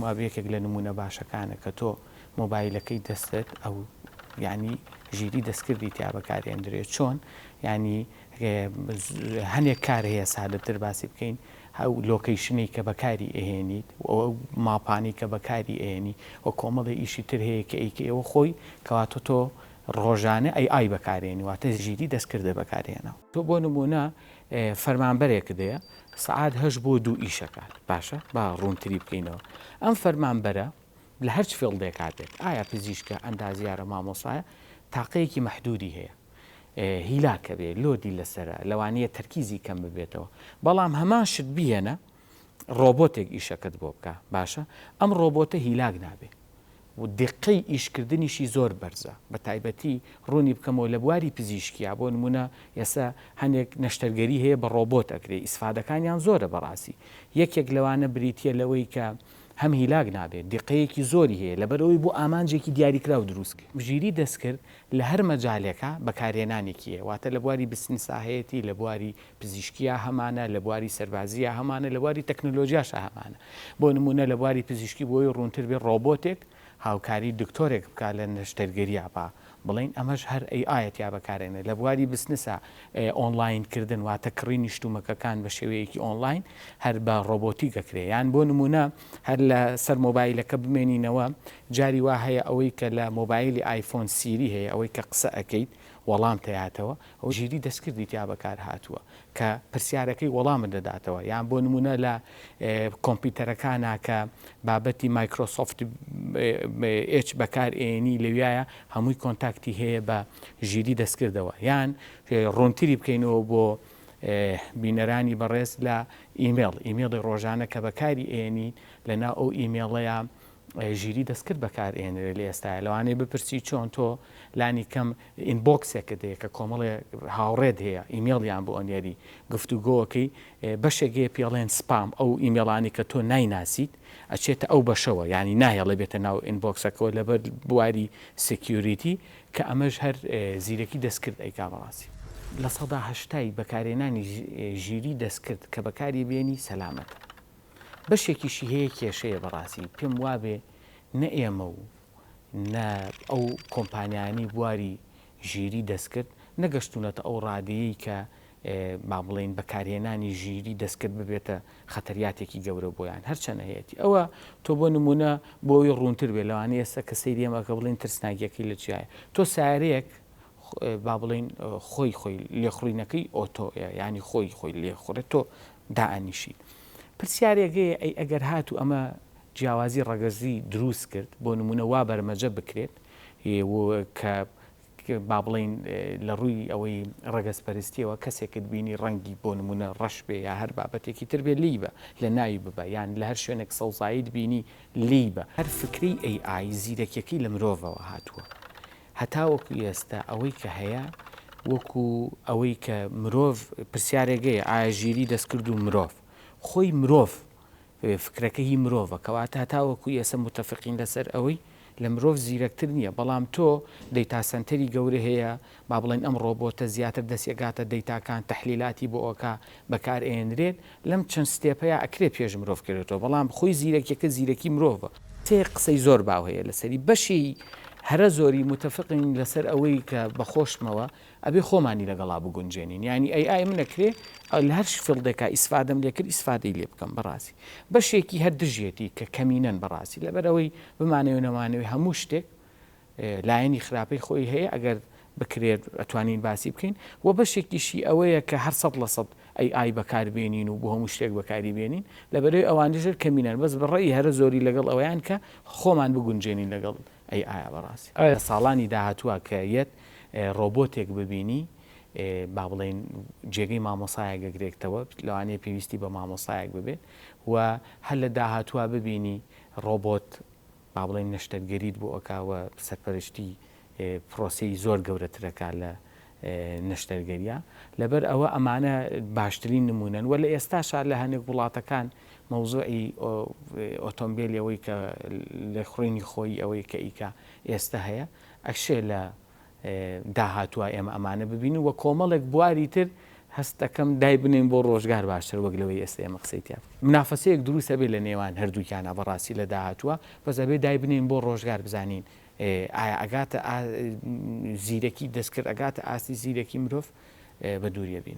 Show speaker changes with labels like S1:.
S1: وابێکێک لە نمونە باشەکانە کە تۆ مۆبایلەکەی دەستت ئەو ینی ژیری دەستکردی تیا بەکارێندرێت چۆن ینی هەنێک کار هەیە سادەتر باسی بکەین ئەو لۆکەیشنی کە بەکاری ئەهێنیت ئەو ماپانی کە بەکاری ئێنی و کۆمەڵی ئیشی تر هەیە کە ئەیکە ئێوە خۆی کەواتە تۆ ڕۆژانە ئای بەکارێنی واتە ژیری دەستکردە بەکارێنەوە تۆ بۆ نمونە فەرمانبەرێک دەیە سعات هەش بۆ دوو ئیشەکات باشە با ڕوونتری بکەینەوە ئەم فەرمانبەرە لە هەرچ فێڵدێک کاتێک ئایا پزیشکە ئەندازیارە مامۆسایە تاقەیەکی مەحدودی هەیە هیلاکە بێ لۆدی لەسرە لەوانەیە تەرکیزی کەم ببێتەوە بەڵام هەمان شت بهێنە ڕۆبۆتێک ئیشەکەت بۆ بکە باشە ئەم ڕۆبۆتە هیلاک نابێ و دقەی ئیشکردنیشی زۆر بەرزە بە تایبەتی ڕوونی بکەمەوە لە بواری پزیشکیە بۆ نمونە ئێستا هەندێک نەشتەرگەری هەیە بە ڕۆبۆت ئەکرێ ئیسفادەکانیان زۆرە بەڕاستی یەکێک لەوانە بریتە لەوەی کە هەم هیلاک نابێت دقەیەکی زۆری هەیە لەبەرەوەی بۆ ئامانجێکی دیاریکرا و دروستکە ژیری دەستکرد لە هەر مەجالێکە بەکارێنانێکیە واتە لە بواری بسنساهەیەتی لە بواری پزیشکیە هەمانە لە بواری سەربازیە هەمانە لە بواری تەکنۆلۆژیاشە هەمانە بۆ نمونە لە بواری پزیشکی بۆی ڕوونتر بێ ڕۆبۆتێک هاوکاری دکتۆرێک بکات لە نەشتەرگەریە با بڵین ئەمەش هەر ئایەت یا بەکارێنێت لە بواری بسنسە ئۆنلاینکردن واتە کڕینی شتومەکەکان بە شێوەیەکی ئۆنلاین هەر بە ڕۆبۆتی گەکرێ یان بۆ نمونە هەر لە سەر مۆبایلەکە بمێنینەوە جاری وا هەیە ئەوەی کە لە مۆبایلی آیفۆن سیری هەیە ئەوەی کە قسە ئەەکەیت وەڵام تەیاتەوە ئەو ژیری دەستکردی تیا بەکار هاتووە کە پرسیارەکەی وەڵامە دەداتەوە یان بۆ نمونە لە کۆمپیوتەرەکانە کە بابەتی مایکرۆسۆفت ئچ بەکار ئێنی لەویایە هەمووی کۆنتاکتی هەیە بە ژیری دەستکردەوە یان ڕۆنتری بکەینەوە بۆ بینەرانی بەڕێز لە ئیمێڵی ڕۆژانە کە بەکاری ئێنی لەناو ئەو ئیمێڵەیە ژیری دەستکرد بەکار ئێنرێ لە ئێستاە لەوانەیە بپرسی چۆن تۆ لانی کەم ئینبۆکسێکت هەیە کە کۆمەڵێ هاوڕێت هەیە ئیمێڵیان بۆ ئەنێری گفتوگۆەکەی بەشێکێ پێڵێن سپام ئەو ئیمێڵانی کە تۆ نایناسیت ئەچێتە ئەو بەشەوە ینی نایەڵێ بێتە ناو ئینبۆکسەکەەوە لەبەر بواری سکیوریتی کە ئەمەش هەر زیرەکی دەستکرد ئەیکا بەڕاستی لە سەدا هەشتای بەکارێنانی ژیری دەستکرد کە بەکاری بێنی سەلامەتە بەشێکیشی هەیە کێشەیە بەڕاستی پێم وابێ نە ئێمە و نە ئەو کۆمپانیانی بواری ژیری دەستکرد نەگەشتونەتە ئەو ڕادەیەی کە با بڵێن بەکارهێنانی ژیری دەستکرد ببێتە خەتەریاتێکی گەورە بۆیان هەرچەنە هەیەی ئەوە تۆ بۆ نمونە بۆی ڕوونتر بێ لەوانەیە ئێستا کە سەیری ئەمەکە بڵین ترسناگیەکەی لە چیایە تۆ سارەیەک با بڵین خۆی لێخڕینەکەی ئۆتۆیە ینی خۆی لێخڕێت تۆ دائنیشی پرسیارێکەیە ئەی ئەگەر هاتو ئەمە جیاوازی ڕەگەزی دروست کرد بۆ نمونە وا بەرمەجە بکرێت کە با بڵین لە ڕووی ئەوەی ڕەگەزپەرستیەوە کەسێکت بینی ڕەنگی بۆ نمونە ڕەش بێ یا هەر بابەتێکی تر بێ لی بە لە ناوی ببە یان لە هەر شوێنێک سەوزاییت بینی لی بە هەر فکری ئای زیرەکیەکەی لە مرۆڤەوە هاتووە هەتاوەکو ئێستا ئەوەی کە هەیە وەکو ئەوەی کە مرۆڤ پرسیارێگەیە ئایا ژیری دەستکرد و مرۆڤ خۆی مرۆڤ فکرەکە هی مرۆڤە کەواتە هەتاوەکو ئێستا متتەفقین لەسەر ئەوەی لە مرۆڤ زیرەکتر نییە بەڵام تۆ دەیتا سنتەری گەورە هەیە با بڵێن ئەم ڕۆبۆتە زیاتر دەستێگاتە دەیتاکان تەحلیلاتی بۆ ئەوکە بەکار ئێنرێت لەم چەند ستێپەیە ئەکرێ پێش مرۆڤ کردێتەوە بەڵام خۆی زیرەکیەکە زیرەکی مرۆڤە تێ قسەی زۆر باو هەیە لەسەری بەشی هەرە زۆری متتەفقین لەسەر ئەوەی کە بەخۆشمەوە ئەبێ خۆمانی لەگەڵا بگونجێنین ینی ئای منەکرێ لە هەر فڵدێکا ئیسفادەم لێ کرد ئیسفادەی لێ بکەم بەڕاستی بەشێکی هەر دژێتی کە کەمینەن بەڕاستی لەبەرەوەی بمانەوە نەمانەوەی هەموو شتێک لایەنی خراپەی خۆی هەیە ئەگەر بکرێت ئەتوانین باسی بکەین و بەشێکیشی ئەوەیە کە هەر 100% ئای بەکاربێنین و بۆ هەموو شتێک بەکاری بێنین لەبەرەوەی ئەوانەژر کەمینەن بەس بەڕێی هەرە زۆری لەگەڵ ئەوەیان کە خۆمان بگونجێنین لەگەڵ ئایا بەڕاستی ساڵانی داهاتووە کە یەت ڕۆبۆتێک ببینی با بڵێن جێگەی مامۆسایەک گەگرێتەوە لەوانەیە پێویستی بە مامۆسایەک ببێت و هەر لە داهاتووە ببینی ڕۆبۆت با بڵێن نەشتەرگەریت بۆ ئەکاوە سەرپەرشتی پرۆسی زۆر گەورەترەکە لە نەشتەرگەریە لەبەر ئەوە ئەمانە باشترین نمونەن و لە ئێستاشا لە هەنێک وڵاتەکان مەوزوعی ئۆتۆمبیلەوەی کە لە خوڕینی خۆی ئەوەی کە ئیکە ئێستا هەیە ئەکشێ لە داهاتوە ئێمە ئەمانە ببین و کۆمەڵێک بواری تر هەست دەکەم دای بنێن بۆ ڕۆژگار باشتر وەک لەوەی ئێستا ئێمە قسەی تیا منافەسەیەک دروستە بێت لە نێوان هەردووکیانە بەڕاستی لە داهاتووە بەس ئەبێ دای بنێن بۆ ڕۆژگار بزانین ئایا ئەگاتە زیرەکی دەستکرد ئەگاتە ئاستی زیرەکی مرۆڤ بە دووریە بین.